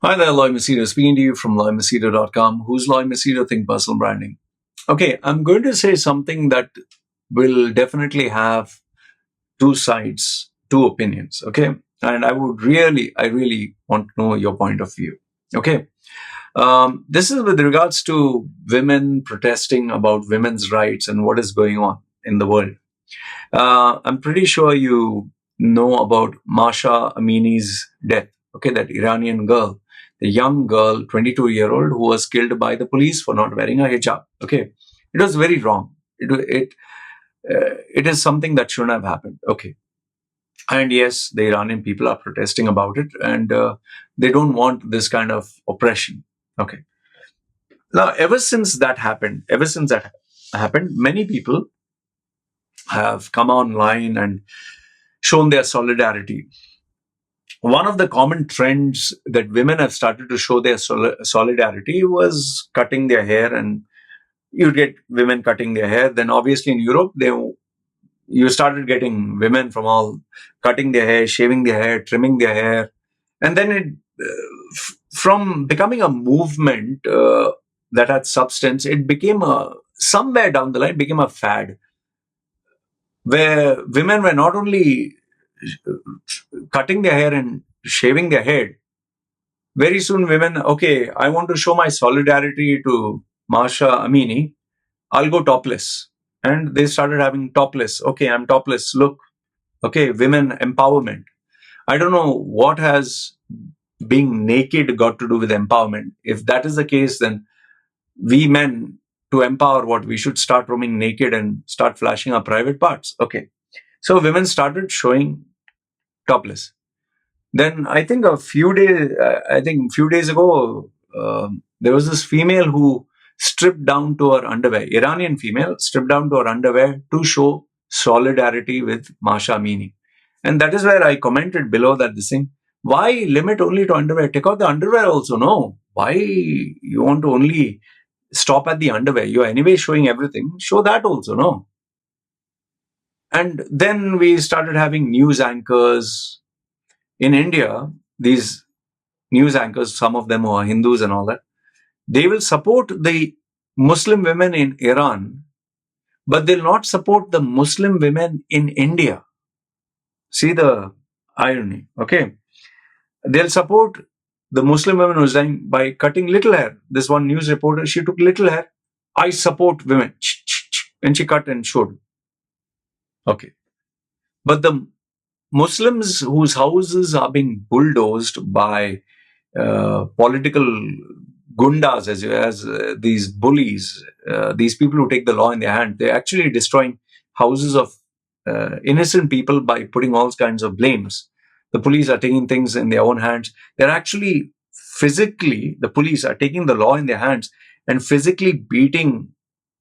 Hi there, Loy Machedo speaking to you from loymachedo.com. Who's Loy Machedo? Think Personal Branding. Okay, I'm going to say something that will definitely have two sides, two opinions. Okay, and I really want to know your point of view. Okay, this is with regards to women protesting about women's rights and what is going on in the world. I'm pretty sure you know about Mahsa Amini's death. Okay, that Iranian girl, the young girl, 22-year-old, who was killed by the police for not wearing a hijab. Okay, it was very wrong. It is something that shouldn't have happened. Okay, and yes, the Iranian people are protesting about it, and they don't want this kind of oppression. Okay, now ever since that happened, many people have come online and shown their solidarity. One of the common trends that women have started to show their solidarity was cutting their hair, and you get women cutting their hair. Then obviously in Europe, you started getting women from all cutting their hair, shaving their hair, trimming their hair, and then from becoming a movement that had substance, it became somewhere down the line became a fad where women were not only cutting their hair and shaving their head. Very soon, women, okay, I want to show my solidarity to Mahsa Amini. I'll go topless. And they started having topless. Okay, I'm topless. Look. Okay, women empowerment. I don't know what has being naked got to do with empowerment. If that is the case, then we men, to empower what? We should start roaming naked and start flashing our private parts. Okay. So women started showing topless. Then I think a few days ago, there was this female who stripped down to her underwear. Iranian female stripped down to her underwear to show solidarity with Mahsa Amini, and that is where I commented below that this thing. Why limit only to underwear? Take out the underwear also. No. Why you want to only stop at the underwear? You're anyway showing everything. Show that also. No. And then we started having news anchors in India, these news anchors, some of them who are Hindus and all that, they will support the Muslim women in Iran, but they'll not support the Muslim women in India. See the irony, okay? They'll support the Muslim women who's dying by cutting little hair. This one news reporter, she took little hair. I support women. And she cut and showed. Okay. But the Muslims whose houses are being bulldozed by political gundas, as these bullies, these people who take the law in their hand, they're actually destroying houses of innocent people by putting all kinds of blames. The police are taking things in their own hands. They're actually the police are taking the law in their hands and physically beating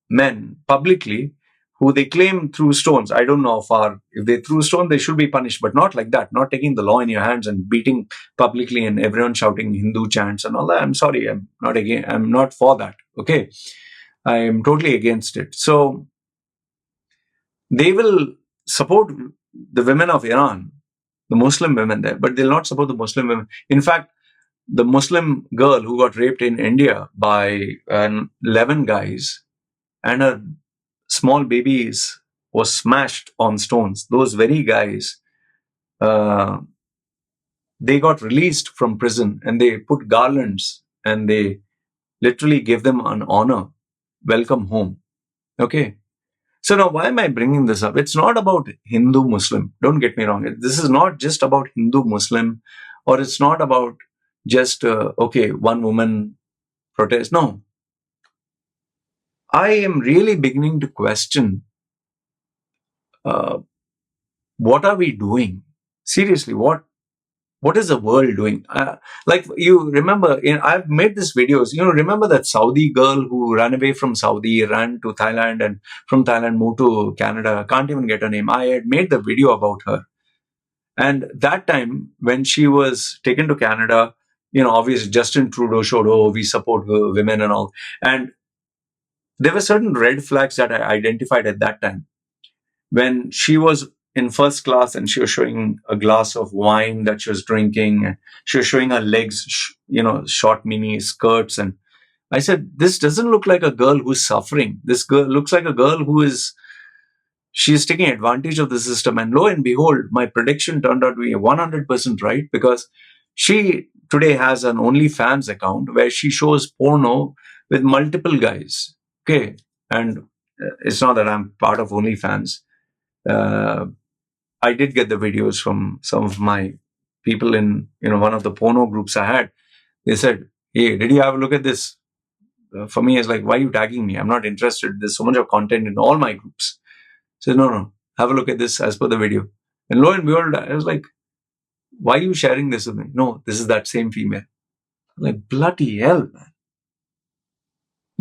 men publicly who they claim threw stones. I don't know how far. If they threw stone, they should be punished, but not like that. Not taking the law in your hands and beating publicly and everyone shouting Hindu chants and all that. I'm sorry. I'm not for that. Okay. I am totally against it. So they will support the women of Iran, the Muslim women there, but they'll not support the Muslim women. In fact, the Muslim girl who got raped in India by 11 guys and her small babies was smashed on stones. Those very guys, they got released from prison and they put garlands and they literally gave them an honor, welcome home. Okay. So now why am I bringing this up? It's not about Hindu Muslim. Don't get me wrong. This is not just about Hindu Muslim, or it's not about just, one woman protest. No. I am really beginning to question what are we doing? Seriously, what is the world doing? Like you remember, I've made these videos. Remember that Saudi girl who ran away from Saudi, ran to Thailand, and from Thailand moved to Canada. Can't even get her name. I had made the video about her. And that time when she was taken to Canada, obviously Justin Trudeau showed, oh, we support women and all. And there were certain red flags that I identified at that time. When she was in first class and she was showing a glass of wine that she was drinking, and she was showing her legs, short mini skirts. And I said, this doesn't look like a girl who's suffering. This girl looks like a girl she's taking advantage of the system. And lo and behold, my prediction turned out to be 100% right, because she today has an OnlyFans account where she shows porno with multiple guys. Okay. And it's not that I'm part of OnlyFans. Uh, I did get the videos from some of my people in one of the porno groups I had. They said, "Hey, did you have a look at this?" For me, it's like, why are you tagging me? I'm not interested. There's so much of content in all my groups. So no, have a look at this as per the video. And lo and behold, I was like, why are you sharing this with me? No, this is that same female. I'm like, bloody hell, man.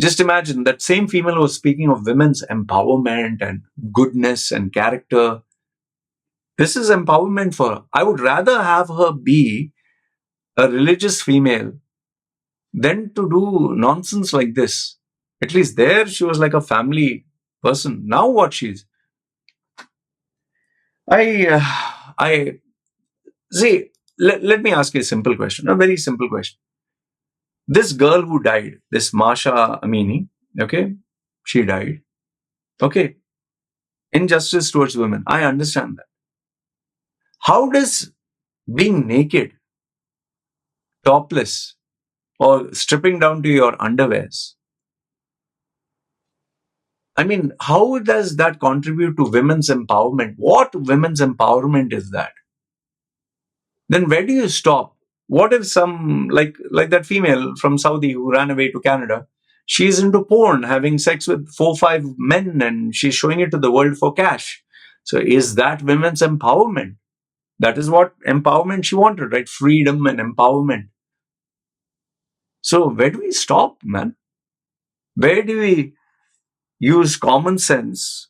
Just imagine that same female was speaking of women's empowerment and goodness and character. This is empowerment for her. I would rather have her be a religious female than to do nonsense like this. At least there she was like a family person. Now what she's, I see. Let me ask you a simple question, a very simple question. This girl who died, this Mahsa Amini, okay, she died. Okay, injustice towards women. I understand that. How does being naked, topless, or stripping down to your underwears, I mean, how does that contribute to women's empowerment? What women's empowerment is that? Then where do you stop? What if some, like that female from Saudi who ran away to Canada, she's into porn, having sex with 4 or 5 men, and she's showing it to the world for cash. So is that women's empowerment? That is what empowerment she wanted, right? Freedom and empowerment. So where do we stop, man? Where do we use common sense,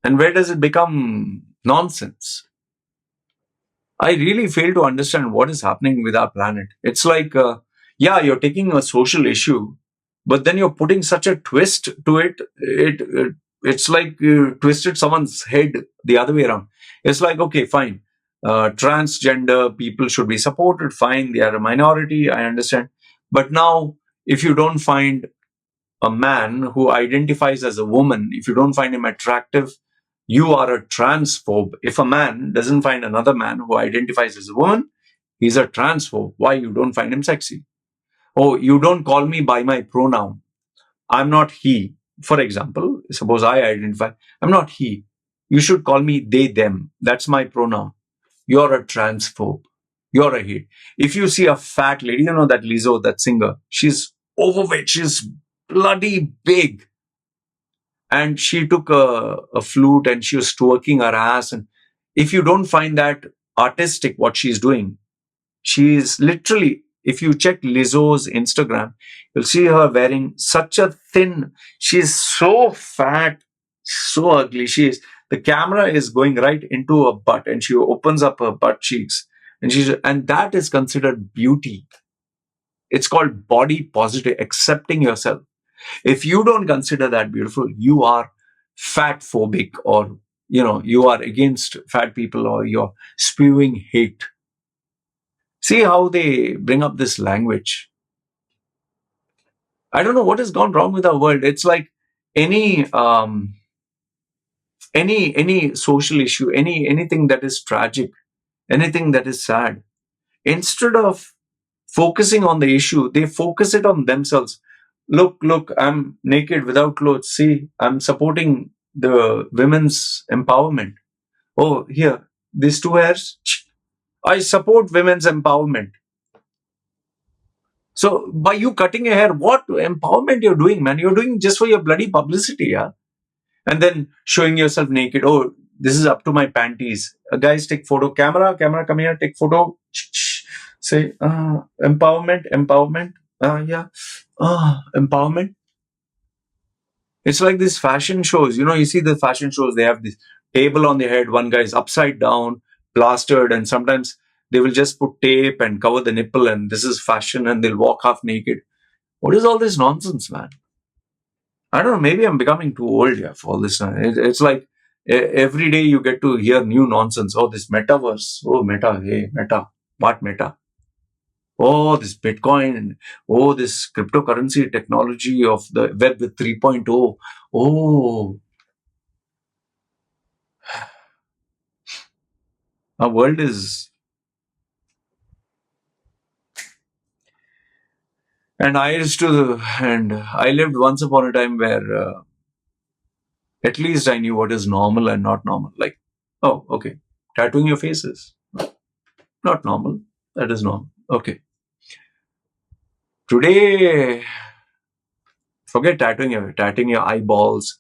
and where does it become nonsense? I really fail to understand what is happening with our planet. It's like, you're taking a social issue, but then you're putting such a twist to it. It's like you twisted someone's head the other way around. It's like, okay, fine. Transgender people should be supported. Fine. They are a minority. I understand. But now, if you don't find a man who identifies as a woman, if you don't find him attractive, you are a transphobe. If a man doesn't find another man who identifies as a woman, he's a transphobe. Why? You don't find him sexy. Oh, you don't call me by my pronoun. I'm not he. For example, suppose I identify, I'm not he. You should call me they, them. That's my pronoun. You're a transphobe. You're a he. If you see a fat lady, that Lizzo, that singer, she's overweight, she's bloody big. And she took a flute and she was twerking her ass. And if you don't find that artistic, what she's doing, she's literally, if you check Lizzo's Instagram, you'll see her wearing such a thin, she's so fat, so ugly. The camera is going right into her butt and she opens up her butt cheeks. And that is considered beauty. It's called body positive, accepting yourself. If you don't consider that beautiful, you are fat phobic, or you are against fat people, or you're spewing hate. See how they bring up this language. I don't know what has gone wrong with our world. It's like any social issue, anything that is tragic, anything that is sad, instead of focusing on the issue, they focus it on themselves. Look, I'm naked without clothes. See, I'm supporting the women's empowerment. Oh, here, these 2 hairs. I support women's empowerment. So by you cutting a hair, what empowerment you're doing, man? You're doing just for your bloody publicity, yeah? And then showing yourself naked. Oh, this is up to my panties. Guys, take photo. Camera, come here, take photo. Say, empowerment. Empowerment. It's like these fashion shows. You see the fashion shows, they have this table on their head. One guy is upside down, plastered, and sometimes they will just put tape and cover the nipple, and this is fashion, and they'll walk half naked. What is all this nonsense, man? I don't know. Maybe I'm becoming too old here for all this. It's like Every day you get to hear new nonsense. Oh, this metaverse. Oh, meta. Hey, meta. What meta? Oh, this Bitcoin. Oh, this cryptocurrency technology of the Web 3.0. Oh, our world is. And I lived once upon a time where at least I knew what is normal and not normal. Like, oh, okay, tattooing your faces, not normal. That is normal. Okay. Today, forget tattooing your eyeballs,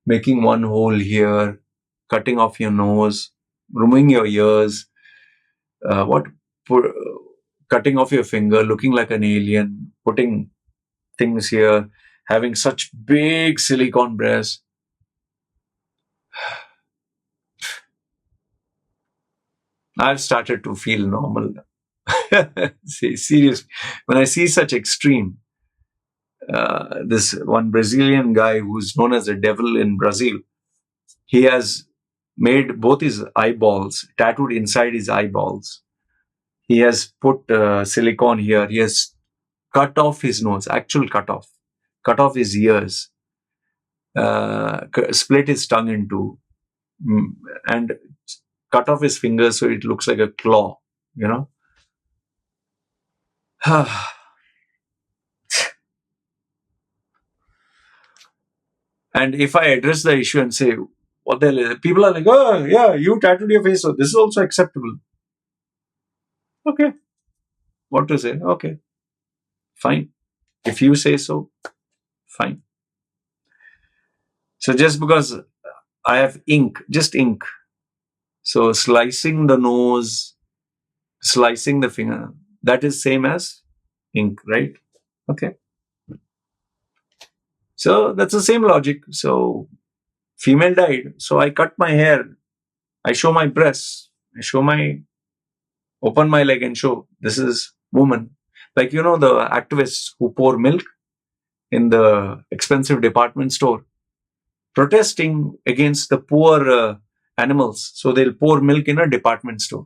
making one hole here, cutting off your nose, removing your ears, what, pu- cutting off your finger, looking like an alien, putting things here, having such big silicone breasts. I've started to feel normal. See, seriously, when I see such extreme, this one Brazilian guy who's known as the devil in Brazil, he has made both his eyeballs tattooed inside his eyeballs. He has put silicone here. He has cut off his nose, actual cut off his ears, split his tongue in two, mm, and cut off his fingers so it looks like a claw, you know. And if I address the issue and say, what the hell, people are like, oh, yeah, you tattooed your face, so this is also acceptable. Okay. What to say? Okay, fine. If you say so, fine. So just because I have ink, just ink. So slicing the nose, slicing the finger, that is same as ink, right? Okay. So that's the same logic. So female died. So I cut my hair. I show my breasts. I show my open my leg and show this is woman. Like the activists who pour milk in the expensive department store, protesting against the poor animals. So they'll pour milk in a department store.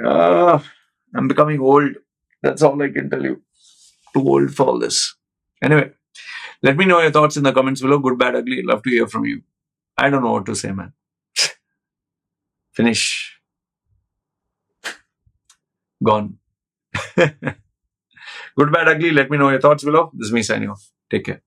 Uh, I'm becoming old. That's all I can tell you. Too old for all this. Anyway, let me know your thoughts in the comments below. Good, bad, ugly. Love to hear from you. I don't know what to say, man. Finish. Gone. Good, bad, ugly. Let me know your thoughts below. This is me signing off. Take care.